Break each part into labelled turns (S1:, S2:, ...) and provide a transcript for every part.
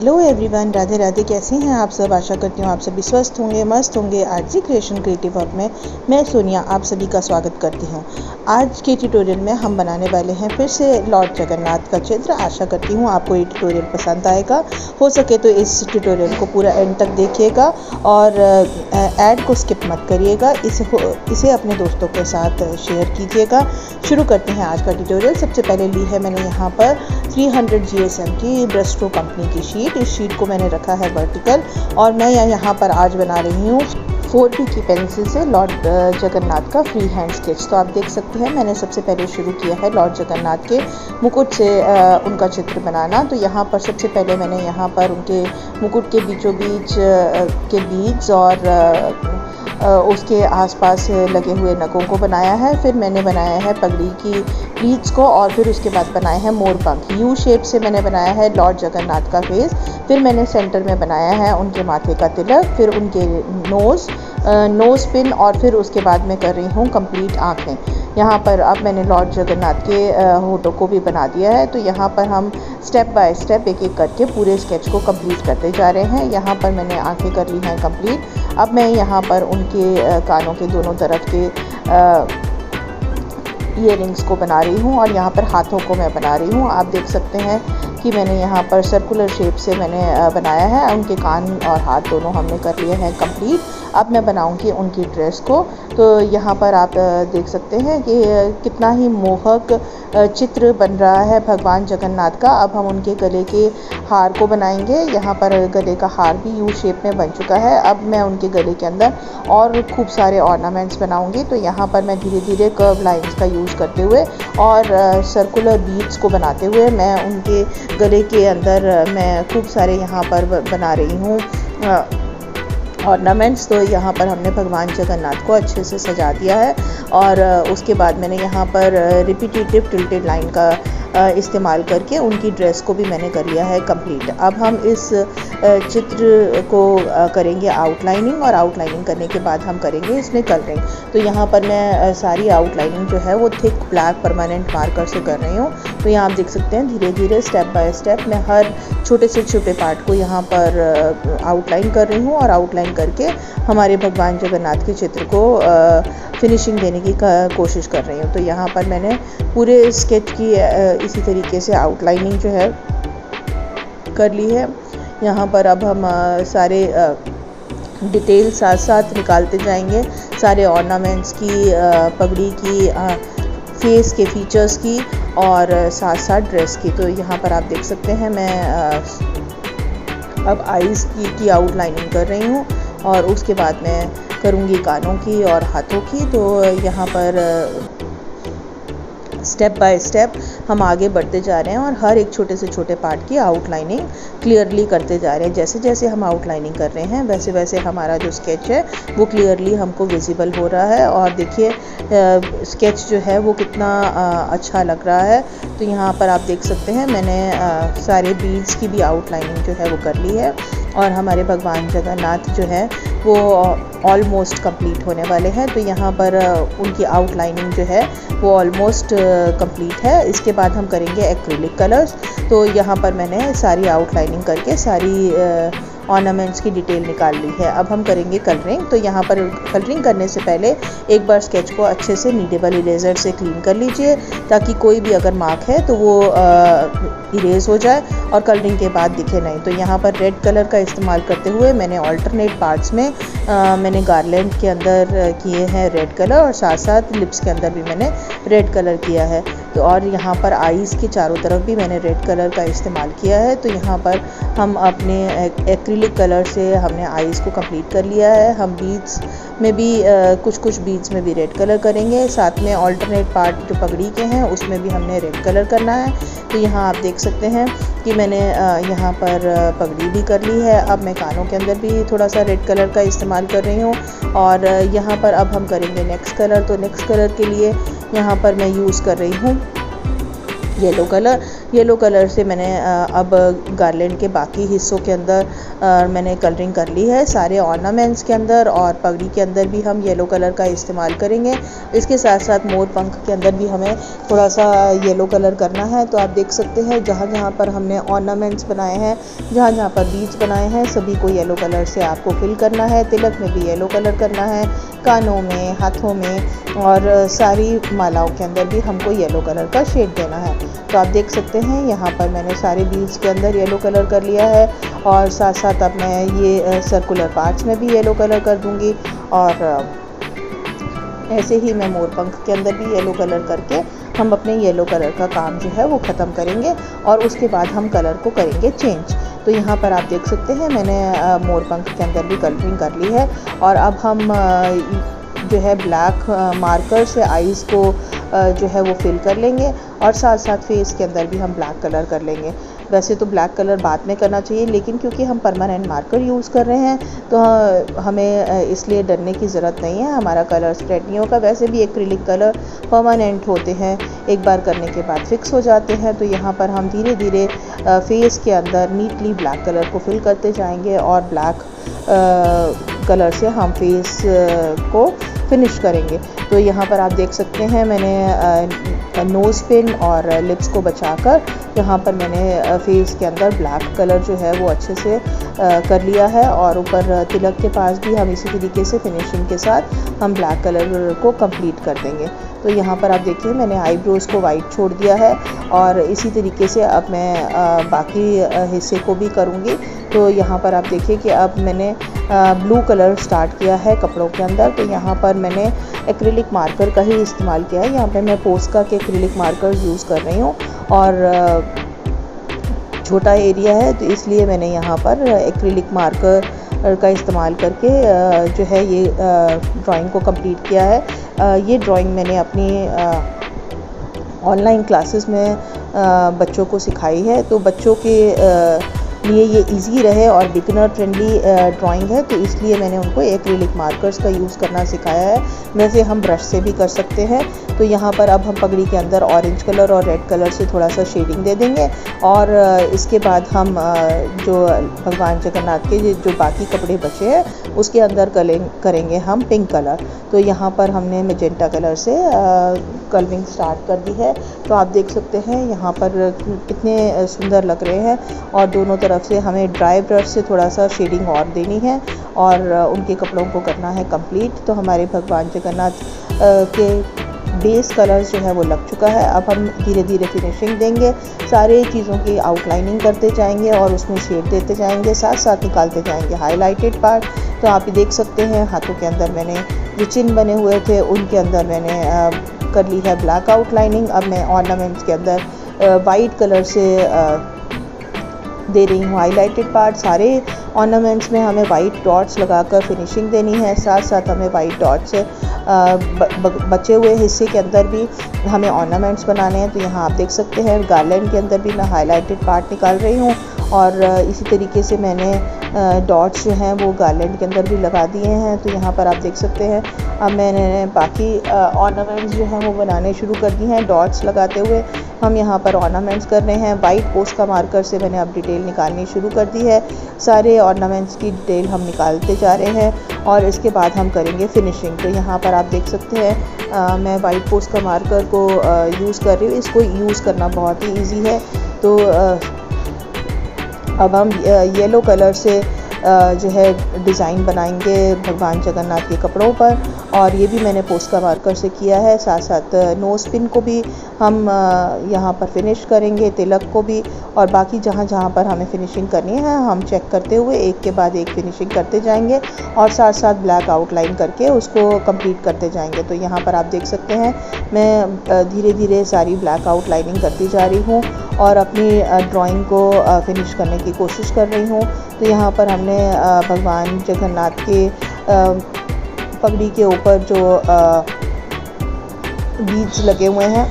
S1: Hello everyone, Radhe Radhe. कैसे हैं आप सब? आशा करती हूँ आप सभी स्वस्थ होंगे, मस्त होंगे। आरजी क्रिएशन क्रिएटिव हब में मैं सोनिया आप सभी का स्वागत करती हूँ। आज के ट्यूटोरियल में हम बनाने वाले हैं फिर से लॉर्ड जगन्नाथ का चित्र। आशा करती हूँ आपको ये ट्यूटोरियल पसंद आएगा। हो सके तो इस ट्यूटोरियल को पूरा एंड तक देखिएगा और ऐड को स्किप मत करिएगा। इसे अपने दोस्तों के साथ शेयर कीजिएगा। शुरू करते हैं आज का ट्यूटोरियल। सबसे पहले ली है मैंने यहाँ पर 300 GSM की ब्रश स्ट्रोक कंपनी की शीट। इस शीट को मैंने रखा है वर्टिकल और मैं यहाँ पर आज बना रही हूँ 4B की पेंसिल से लॉर्ड जगन्नाथ का फ्री हैंड स्केच। तो आप देख सकते हैं मैंने सबसे पहले शुरू किया है लॉर्ड जगन्नाथ के मुकुट से उनका चित्र बनाना। तो यहाँ पर सबसे पहले मैंने यहाँ पर उनके मुकुट के बीचों बीच के बीड्स और उसके आसपास लगे हुए नगों को बनाया है। फिर मैंने बनाया है पगड़ी की प्लीट्स को और फिर उसके बाद बनाए हैं मोर पंख। यू शेप से मैंने बनाया है लॉर्ड जगन्नाथ का फेस। फिर मैंने सेंटर में बनाया है उनके माथे का तिलक, फिर उनके नोज़ पिन और फिर उसके बाद मैं कर रही हूँ कंप्लीट आँखें। यहाँ पर अब मैंने लॉर्ड जगन्नाथ के होठों को भी बना दिया है। तो यहाँ पर हम स्टेप बाय स्टेप एक एक करके पूरे स्केच को कंप्लीट करते जा रहे हैं। यहाँ पर मैंने आँखें कर ली हैं कंप्लीट। अब मैं यहाँ पर उनके कानों के दोनों तरफ के ईयरिंग्स को बना रही हूँ और यहाँ पर हाथों को मैं बना रही हूँ। आप देख सकते हैं कि मैंने यहाँ पर सर्कुलर शेप से मैंने बनाया है। उनके कान और हाथ दोनों हमने कर लिए हैं कंप्लीट। अब मैं बनाऊंगी उनकी ड्रेस को। तो यहाँ पर आप देख सकते हैं कि कितना ही मोहक चित्र बन रहा है भगवान जगन्नाथ का। अब हम उनके गले के हार को बनाएंगे। यहाँ पर गले का हार भी यू शेप में बन चुका है। अब मैं उनके गले के अंदर और खूब सारे ऑर्नामेंट्स बनाऊंगी। तो यहाँ पर मैं धीरे धीरे कर्व लाइंस का यूज़ करते हुए और सर्कुलर बीड्स को बनाते हुए मैं उनके गले के अंदर मैं खूब सारे यहाँ पर बना रही हूँ ऑर्नामेंट्स। तो यहाँ पर हमने भगवान जगन्नाथ को अच्छे से सजा दिया है और उसके बाद मैंने यहाँ पर रिपीटेटिव टिल्टेड लाइन का इस्तेमाल करके उनकी ड्रेस को भी मैंने कर लिया है कंप्लीट। अब हम इस चित्र को करेंगे आउटलाइनिंग और आउटलाइनिंग करने के बाद हम करेंगे इसमें कलरिंग। तो यहाँ पर मैं सारी आउटलाइनिंग जो है वो थिक ब्लैक परमानेंट मार्कर से कर रही हूँ। तो यहाँ आप देख सकते हैं धीरे धीरे स्टेप बाय स्टेप मैं हर छोटे से छोटे पार्ट को यहाँ पर आउटलाइन कर रही हूँ और आउटलाइन करके हमारे भगवान जगन्नाथ के चित्र को फिनिशिंग देने की कोशिश कर रही हूँ। तो यहाँ पर मैंने पूरे स्केच की इसी तरीके से आउटलाइनिंग जो है कर ली है। यहाँ पर अब हम सारे डिटेल साथ साथ निकालते जाएंगे, सारे ऑर्नामेंट्स की, पगड़ी की, फेस के फीचर्स की और साथ साथ ड्रेस की। तो यहाँ पर आप देख सकते हैं मैं अब आईज़ की आउटलाइनिंग कर रही हूँ और उसके बाद मैं करूँगी कानों की और हाथों की। तो यहाँ पर स्टेप बाय स्टेप हम आगे बढ़ते जा रहे हैं और हर एक छोटे से छोटे पार्ट की आउटलाइनिंग क्लियरली करते जा रहे हैं। जैसे जैसे हम आउटलाइनिंग कर रहे हैं वैसे वैसे हमारा जो स्केच है वो क्लियरली हमको विजिबल हो रहा है। और देखिए स्केच जो है वो कितना अच्छा लग रहा है। तो यहाँ पर आप देख सकते हैं मैंने सारे बीड्स की भी आउटलाइनिंग जो है वो कर ली है और हमारे भगवान जगन्नाथ जो है वो ऑलमोस्ट कंप्लीट होने वाले हैं। तो यहाँ पर उनकी आउटलाइनिंग जो है वो ऑलमोस्ट कंप्लीट है। इसके बाद हम करेंगे एक्रिलिक कलर्स। तो यहाँ पर मैंने सारी आउटलाइनिंग करके सारी ऑर्नामेंट्स की डिटेल निकाल ली है। अब हम करेंगे कलरिंग। तो यहाँ पर कलरिंग करने से पहले एक बार स्केच को अच्छे से नीडेबल इरेजर से क्लीन कर लीजिए ताकि कोई भी अगर मार्क है तो वो इरेज हो जाए और कलरिंग के बाद दिखे नहीं। तो यहाँ पर रेड कलर का इस्तेमाल करते हुए मैंने ऑल्टरनेट पार्ट्स में मैंने गार्लैंड के अंदर किए हैं रेड कलर और साथ साथ लिप्स के अंदर भी मैंने रेड कलर किया है। तो और यहाँ पर आईज़ के चारों तरफ भी मैंने रेड कलर का इस्तेमाल किया है। तो यहाँ पर हम अपने एक्रिलिक कलर से हमने आईज़ को कंप्लीट कर लिया है। हम बीड्स में भी कुछ बीड्स में भी रेड कलर करेंगे। साथ में ऑल्टरनेट पार्ट जो पगड़ी के हैं उसमें भी हमने रेड कलर करना है। तो यहाँ आप देख सकते हैं कि मैंने यहाँ पर पगड़ी भी कर ली है। अब मैं कानों के अंदर भी थोड़ा सा रेड कलर का इस्तेमाल कर रही हूँ और यहाँ पर अब हम करेंगे नेक्स्ट कलर। तो नेक्स्ट कलर के लिए यहाँ पर मैं यूज़ कर रही हूँ येलो कलर। येलो कलर से मैंने अब गार्लैंड के बाकी हिस्सों के अंदर मैंने कलरिंग कर ली है। सारे ऑर्नामेंट्स के अंदर और पगड़ी के अंदर भी हम येलो कलर का इस्तेमाल करेंगे। इसके साथ साथ मोर पंख के अंदर भी हमें थोड़ा सा येलो कलर करना है। तो आप देख सकते हैं जहाँ जहाँ पर हमने ऑर्नामेंट्स बनाए हैं, जहाँ जहाँ पर बीड्स बनाए हैं, सभी को येलो कलर से आपको फिल करना है। तिलक में भी येलो कलर करना है, कानों में, हाथों में और सारी मालाओं के अंदर भी हमको येलो कलर का शेड देना है। तो आप देख सकते हैं यहाँ पर मैंने सारे बीड्स के अंदर येलो कलर कर लिया है और साथ साथ अब मैं ये सर्कुलर पार्ट्स में भी येलो कलर कर दूँगी और ऐसे ही मैं मोर पंख के अंदर भी येलो कलर करके हम अपने येलो कलर का काम जो है वो ख़त्म करेंगे और उसके बाद हम कलर को करेंगे चेंज। तो यहाँ पर आप देख सकते हैं मैंने मोर पंख के अंदर भी कलरिंग कर ली है और अब हम जो है ब्लैक मार्कर से आईज़ को जो है वो फिल कर लेंगे और साथ साथ फेस के अंदर भी हम ब्लैक कलर कर लेंगे। वैसे तो ब्लैक कलर बाद में करना चाहिए, लेकिन क्योंकि हम परमानेंट मार्कर यूज़ कर रहे हैं तो हमें इसलिए डरने की ज़रूरत नहीं है, हमारा कलर स्प्रेड नहीं होगा। वैसे भी एक्रिलिक कलर परमानेंट होते हैं, एक बार करने के बाद फिक्स हो जाते हैं। तो यहाँ पर हम धीरे धीरे फेस के अंदर नीटली ब्लैक कलर को फिल करते जाएंगे और ब्लैक कलर से हम फेस को फिनिश करेंगे। तो यहाँ पर आप देख सकते हैं मैंने नोज़ पिन और लिप्स को बचाकर यहाँ पर मैंने फेस के अंदर ब्लैक कलर जो है वो अच्छे से कर लिया है और ऊपर तिलक के पास भी हम इसी तरीके से फिनिशिंग के साथ हम ब्लैक कलर को कंप्लीट कर देंगे। तो यहाँ पर आप देखिए मैंने आईब्रोज़ को वाइट छोड़ दिया है और इसी तरीके से अब मैं बाकी हिस्से को भी करूँगी। तो यहाँ पर आप देखिए कि अब मैंने ब्लू कलर स्टार्ट किया है कपड़ों के अंदर। तो यहाँ पर मैंने एक्रिलिक मार्कर का ही इस्तेमाल किया है। यहाँ पे मैं पोस्का के एक्रिलिक मार्कर यूज़ कर रही हूँ और छोटा एरिया है तो इसलिए मैंने यहाँ पर एक्रिलिक मार्कर का इस्तेमाल करके जो है ये ड्राइंग को कंप्लीट किया है। ये ड्राइंग मैंने अपनी ऑनलाइन क्लासेस में बच्चों को सिखाई है। तो बच्चों के लिए ये इजी रहे और बिगिनर फ्रेंडली ड्राइंग है, तो इसलिए मैंने उनको एक्रिलिक मार्कर्स का यूज़ करना सिखाया है। वैसे हम ब्रश से भी कर सकते हैं। तो यहाँ पर अब हम पगड़ी के अंदर ऑरेंज कलर और रेड कलर से थोड़ा सा शेडिंग दे देंगे और इसके बाद हम जो भगवान जगन्नाथ के जो बाकी कपड़े बचे हैं उसके अंदर करेंगे हम पिंक कलर। तो यहाँ पर हमने मैजेंटा कलर से कलरिंग स्टार्ट कर दी है। तो आप देख सकते हैं यहाँ पर कितने सुंदर लग रहे हैं और दोनों तरफ से हमें ड्राई ब्रश से थोड़ा सा शेडिंग और देनी है और उनके कपड़ों को करना है कंप्लीट। तो हमारे भगवान जगन्नाथ के बेस कलर्स जो है वो लग चुका है। अब हम धीरे धीरे फिनिशिंग देंगे, सारे चीज़ों की आउटलाइनिंग करते जाएंगे और उसमें शेड देते जाएंगे, साथ साथ निकालते जाएंगे हाईलाइटेड पार्ट। तो आप ये देख सकते हैं हाथों के अंदर मैंने जो चिन्ह बने हुए थे उनके अंदर मैंने कर ली है ब्लैक आउटलाइनिंग। अब मैं ऑर्नामेंट्स के अंदर वाइट कलर से दे रही हूँ हाईलाइटेड पार्ट। सारे ऑर्नामेंट्स में हमें वाइट डॉट्स लगाकर फिनिशिंग देनी है, साथ साथ हमें वाइट डॉट से बचे हुए हिस्से के अंदर भी हमें ऑर्नामेंट्स बनाने हैं। तो यहाँ आप देख सकते हैं गार्लैंड के अंदर भी मैं हाईलाइटेड पार्ट निकाल रही हूँ और इसी तरीके से मैंने डॉट्स जो हैं वो गार्लैंड के अंदर भी लगा दिए हैं। तो यहाँ पर आप देख सकते हैं अब मैंने बाकी ऑर्नामेंट्स जो हैं वो बनाने शुरू कर दी हैं। डॉट्स लगाते हुए हम यहाँ पर ऑर्नामेंट्स कर रहे हैं। वाइट पोस्का मार्कर से मैंने अब डिटेल निकालनी शुरू कर दी है। सारे ऑर्नामेंट्स की डिटेल हम निकालते जा रहे हैं और इसके बाद हम करेंगे फिनिशिंग। तो यहाँ पर आप देख सकते हैं मैं वाइट पोस्का मार्कर को यूज़ कर रही हूँ। इसको यूज़ करना बहुत ही ईजी है। तो अब हम येलो कलर से जो है डिज़ाइन बनाएंगे भगवान जगन्नाथ के कपड़ों पर और ये भी मैंने पोस्का मार्कर से किया है। साथ साथ नोज़ पिन को भी हम यहाँ पर फिनिश करेंगे, तिलक को भी, और बाकी जहाँ जहाँ पर हमें फिनिशिंग करनी है हम चेक करते हुए एक के बाद एक फिनिशिंग करते जाएंगे और साथ साथ ब्लैक आउटलाइन करके उसको कंप्लीट करते जाएंगे। तो यहाँ पर आप देख सकते हैं मैं धीरे धीरे सारी ब्लैक आउटलाइनिंग करती जा रही हूँ और अपनी ड्राइंग को फिनिश करने की कोशिश कर रही हूँ। तो यहाँ पर हमने भगवान जगन्नाथ के पगड़ी के ऊपर जो बीड्स लगे हुए हैं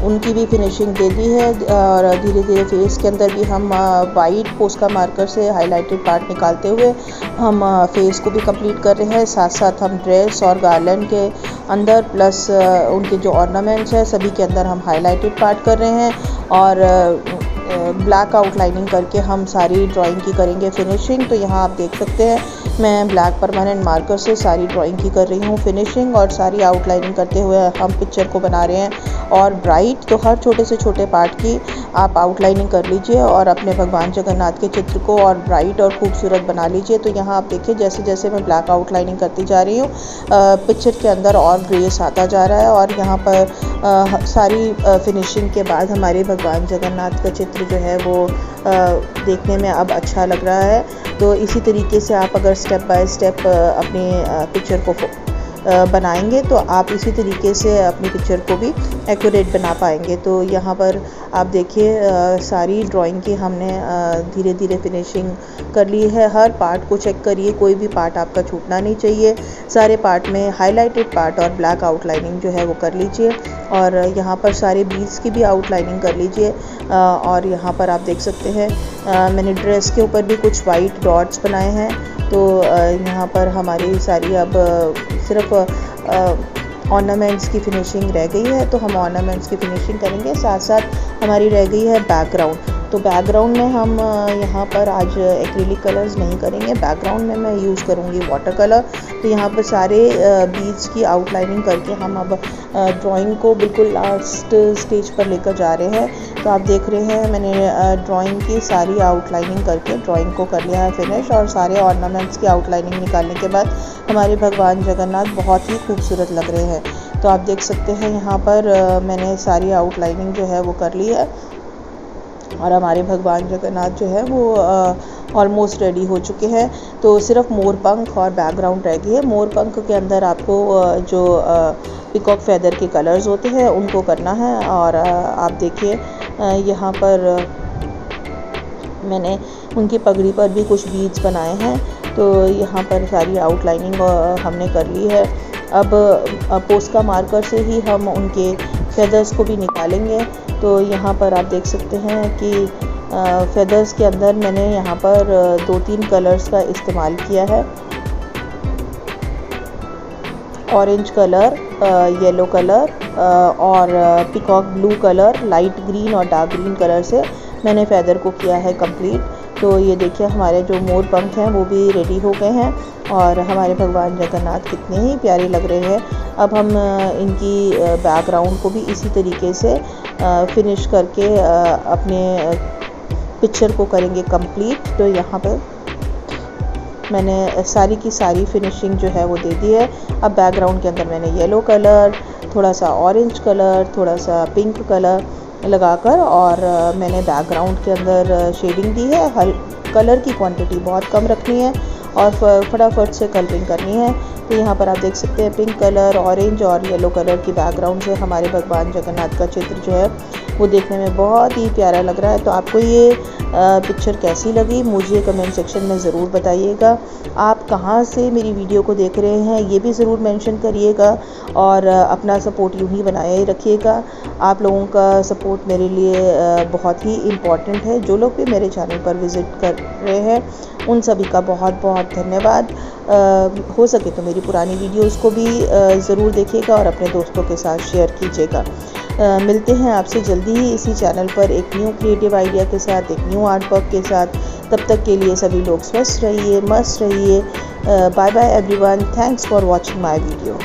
S1: उनकी भी फिनिशिंग दे दी है। और धीरे धीरे फेस के अंदर भी हम वाइट पोस्का मार्कर से हाईलाइटेड पार्ट निकालते हुए हम फेस को भी कंप्लीट कर रहे हैं। साथ साथ हम ड्रेस और गार्लैंड के अंदर प्लस उनके जो ऑर्नामेंट्स हैं सभी के अंदर हम हाईलाइटेड पार्ट कर रहे हैं। और ब्लैक आउटलाइनिंग करके हम सारी ड्राइंग की करेंगे फिनिशिंग। तो यहाँ आप देख सकते हैं मैं ब्लैक परमानेंट मार्कर से सारी ड्राइंग की कर रही हूँ फिनिशिंग, और सारी आउटलाइनिंग करते हुए हम पिक्चर को बना रहे हैं। और ब्राइट तो हर छोटे से छोटे पार्ट की आप आउटलाइनिंग कर लीजिए और अपने भगवान जगन्नाथ के चित्र को और ब्राइट और खूबसूरत बना लीजिए। तो यहाँ आप देखिए जैसे जैसे मैं ब्लैक आउटलाइनिंग करती जा रही हूँ पिक्चर के अंदर और ग्रेस आता जा रहा है। और यहाँ पर सारी फिनिशिंग के बाद हमारे भगवान जगन्नाथ का चित्र जो है वो देखने में अब अच्छा लग रहा है। तो इसी तरीके से आप अगर स्टेप बाय स्टेप अपनी पिक्चर को बनाएंगे तो आप इसी तरीके से अपनी पिक्चर को भी एक्यूरेट बना पाएंगे। तो यहाँ पर आप देखिए सारी ड्राइंग की हमने धीरे धीरे फिनिशिंग कर ली है। हर पार्ट को चेक करिए, कोई भी पार्ट आपका छूटना नहीं चाहिए। सारे पार्ट में हाईलाइटेड पार्ट और ब्लैक आउटलाइनिंग जो है वो कर लीजिए। और यहाँ पर सारे बीड्स की भी आउटलाइनिंग कर लीजिए। और यहाँ पर आप देख सकते हैं मैंने ड्रेस के ऊपर भी कुछ वाइट डॉट्स बनाए हैं। तो यहाँ पर हमारी सारी अब सिर्फ ऑर्नामेंट्स की फिनिशिंग रह गई है। तो हम ऑर्नामेंट्स की फिनिशिंग करेंगे, साथ साथ हमारी रह गई है बैकग्राउंड। तो बैकग्राउंड में हम यहाँ पर आज एक्रिलिक कलर्स नहीं करेंगे, बैकग्राउंड में मैं यूज़ करूँगी वाटर कलर। तो यहाँ पर सारे बीड्स की आउटलाइनिंग करके हम अब ड्राइंग को बिल्कुल लास्ट स्टेज पर लेकर जा रहे हैं। तो आप देख रहे हैं मैंने ड्राइंग की सारी आउटलाइनिंग करके ड्राइंग को कर लिया है फिनिश। और सारे ऑर्नामेंट्स की आउटलाइनिंग निकालने के बाद हमारे भगवान जगन्नाथ बहुत ही खूबसूरत लग रहे हैं। तो आप देख सकते हैं यहाँ पर मैंने सारी आउटलाइनिंग जो है वो कर ली है। और हमारे भगवान जगन्नाथ जो है वो ऑलमोस्ट रेडी हो चुके हैं। तो सिर्फ मोर पंख और बैकग्राउंड रह गई है। मोर पंख के अंदर आपको जो पिकॉक फेदर के कलर्स होते हैं उनको करना है। और आप देखिए यहाँ पर मैंने उनकी पगड़ी पर भी कुछ बीड्स बनाए हैं। तो यहाँ पर सारी आउटलाइनिंग हमने कर ली है। अब पोस्का मार्कर से ही हम उनके फेदर्स को भी निकालेंगे। तो यहाँ पर आप देख सकते हैं कि फेदर्स के अंदर मैंने यहाँ पर 2-3 कलर्स का इस्तेमाल किया है। ऑरेंज कलर, येलो कलर और peacock blue colour, light green और डार्क ग्रीन कलर से मैंने फेदर को किया है कंप्लीट। तो ये देखिए हमारे जो मोर पंख हैं वो भी रेडी हो गए हैं। और हमारे भगवान जगन्नाथ कितने ही प्यारे लग रहे हैं। अब हम इनकी बैकग्राउंड को भी इसी तरीके से फिनिश करके अपने पिक्चर को करेंगे कंप्लीट। तो यहाँ पर मैंने सारी की सारी फिनिशिंग जो है वो दे दी है। अब बैकग्राउंड के अंदर मैंने येलो कलर, थोड़ा सा ऑरेंज कलर, थोड़ा सा पिंक कलर लगाकर और मैंने बैकग्राउंड के अंदर शेडिंग दी है। कलर की क्वांटिटी बहुत कम रखनी है और फटाफट से कलरिंग करनी है। तो यहाँ पर आप देख सकते हैं पिंक कलर, ऑरेंज और येलो कलर की बैकग्राउंड से हमारे भगवान जगन्नाथ का चित्र जो है वो देखने में बहुत ही प्यारा लग रहा है। तो आपको ये पिक्चर कैसी लगी मुझे कमेंट सेक्शन में ज़रूर बताइएगा। आप कहाँ से मेरी वीडियो को देख रहे हैं ये भी ज़रूर मेंशन करिएगा। और अपना सपोर्ट यूँ ही बनाए रखिएगा। आप लोगों का सपोर्ट मेरे लिए बहुत ही इम्पॉर्टेंट है। जो लोग भी मेरे चैनल पर विज़िट कर रहे हैं उन सभी का बहुत बहुत धन्यवाद। हो सके तो मेरी पुरानी वीडियोस को भी ज़रूर देखिएगा और अपने दोस्तों के साथ शेयर कीजिएगा। मिलते हैं आपसे जल्दी ही इसी चैनल पर एक न्यू क्रिएटिव आइडिया के साथ, एक न्यू आर्ट वर्क के साथ। तब तक के लिए सभी लोग स्वस्थ रहिए, मस्त रहिए। Bye bye everyone. Thanks for watching my video.